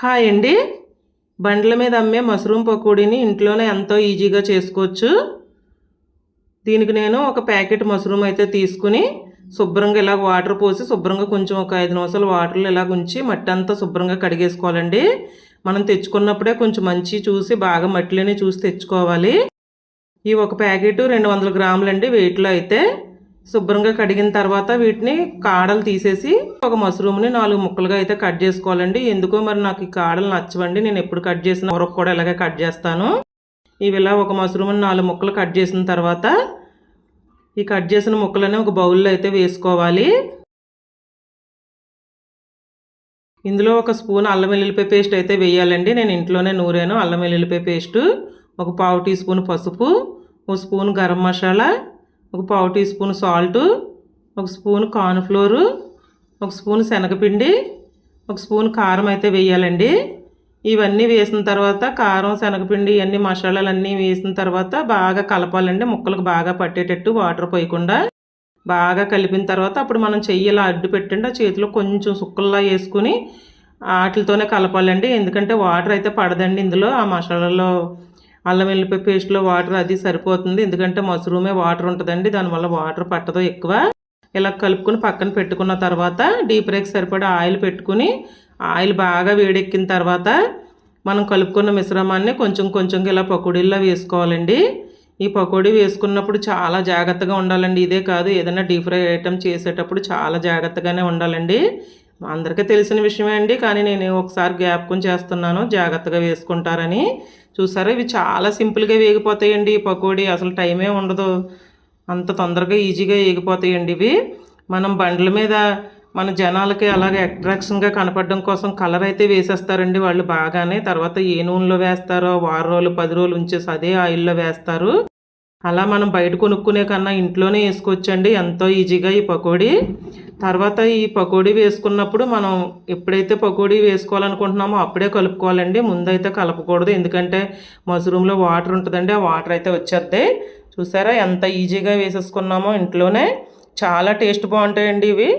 Hi అండి. బండ్ల మీద అమ్మే మష్రూమ్ పకోడీని ఇంట్లోనే ఎంతో ఈజీగా చేసుకోవచ్చు. దీనికి నేను ఒక ప్యాకెట్ మష్రూమ్ అయితే తీసుకుని శుభ్రంగా ఇలా వాటర్ పోసి శుభ్రంగా కొంచెం ఒక 5 నిమిషాలు వాటర్లో ఇలా ఉంచి మట్టి అంతా శుభ్రంగా కడిగేసుకోవాలండి. మనం తెచ్చుకున్నప్పుడే కొంచెం మంచి చూసి బాగా మట్టిలోనే చూసి తెచ్చుకోవాలి. ఈ ఒక ప్యాకెట్ 200 గ్రాములండి వెయిట్లో అయితే. శుభ్రంగా కడిగిన తర్వాత వీటిని కాడలు తీసేసి ఒక మష్రూమ్ని 4 ముక్కలుగా అయితే కట్ చేసుకోవాలండి. ఎందుకో మరి నాకు ఈ కాడలు నచ్చవండి. నేను ఎప్పుడు కట్ చేసిన కూరకు కూడా ఇలాగే కట్ చేస్తాను. ఇవి ఇలా ఒక మష్రూమ్ని 4 ముక్కలు కట్ చేసిన తర్వాత ఈ కట్ చేసిన ముక్కలని ఒక బౌల్లో అయితే వేసుకోవాలి. ఇందులో ఒక స్పూన్ అల్లం వెల్లుల్లిపాయ పేస్ట్ అయితే వేయాలండి. నేను ఇంట్లోనే నూరాను అల్లం వెల్లుల్లిపాయ పేస్ట్. ఒక పావు టీ స్పూన్ పసుపు, ఒక స్పూన్ గరం మసాలా, ఒక పావు టీ స్పూన్ సాల్టు, ఒక స్పూన్ కార్న్ఫ్లోరు, ఒక స్పూన్ శనగపిండి, ఒక స్పూన్ కారం అయితే వేయాలండి. ఇవన్నీ వేసిన తర్వాత కారం శనగపిండి ఇవన్నీ మసాలాలన్నీ వేసిన తర్వాత బాగా కలపాలండి. ముక్కలకు బాగా పట్టేటట్టు వాటర్ పోయకుండా బాగా కలిపిన తర్వాత అప్పుడు మనం చెయ్యి ఇలా అడ్డు పెట్టండి. ఆ చేతిలో కొంచెం సుక్కల్లా వేసుకుని వాటితోనే కలపాలండి. ఎందుకంటే వాటర్ అయితే పడదండి ఇందులో. ఆ మసాలాలో అల్లం వెల్లిపాయ పేస్ట్లో వాటర్ అది సరిపోతుంది. ఎందుకంటే మష్రూమే వాటర్ ఉంటుందండి, దానివల్ల వాటర్ పట్టదు ఎక్కువ. ఇలా కలుపుకొని పక్కన పెట్టుకున్న తర్వాత డీప్ ఫ్రైకి సరిపడా ఆయిల్ పెట్టుకుని ఆయిల్ బాగా వేడెక్కిన తర్వాత మనం కలుపుకున్న మిశ్రమాన్ని కొంచెం కొంచెంగా ఇలా పకోడీల్లో వేసుకోవాలండి. ఈ పకోడీ వేసుకున్నప్పుడు చాలా జాగ్రత్తగా ఉండాలండి. ఇదే కాదు, ఏదైనా డీప్ ఫ్రై ఐటెం చేసేటప్పుడు చాలా జాగ్రత్తగానే ఉండాలండి. అందరికీ తెలిసిన విషయమే అండి, కానీ నేను ఒకసారి జ్ఞాపకం చేస్తున్నాను జాగ్రత్తగా వేసుకుంటారని. చూసారా, ఇవి చాలా సింపుల్గా వేగిపోతాయండి. ఈ పకోడీ అసలు టైమే ఉండదు, అంత తొందరగా ఈజీగా వేగిపోతాయండి ఇవి. మనం బండ్ల మీద మన జనాలకి అలాగే అట్రాక్షన్గా కనపడడం కోసం కలర్ అయితే వేసేస్తారండి వాళ్ళు బాగానే. తర్వాత ఏ నూనెలో వేస్తారో 6 రోజులు 10 రోజులు ఉంచేసి అదే ఆయిల్లో వేస్తారు. అలా మనం బయట కొనుక్కునే కన్నా ఇంట్లోనే వేసుకోవచ్చండి ఎంతో ఈజీగా ఈ పకోడీ. తర్వాత ఈ పకోడీ వేసుకున్నప్పుడు మనం ఎప్పుడైతే పకోడీ వేసుకోవాలనుకుంటున్నామో అప్పుడే కలుపుకోవాలండి, ముందైతే కలపకూడదు. ఎందుకంటే మష్రూమ్లో వాటర్ ఉంటుందండి, ఆ వాటర్ అయితే వచ్చేద్ది. చూసారా ఎంత ఈజీగా వేసేసుకున్నామో ఇంట్లోనే. చాలా టేస్ట్ బాగుంటాయండి ఇవి.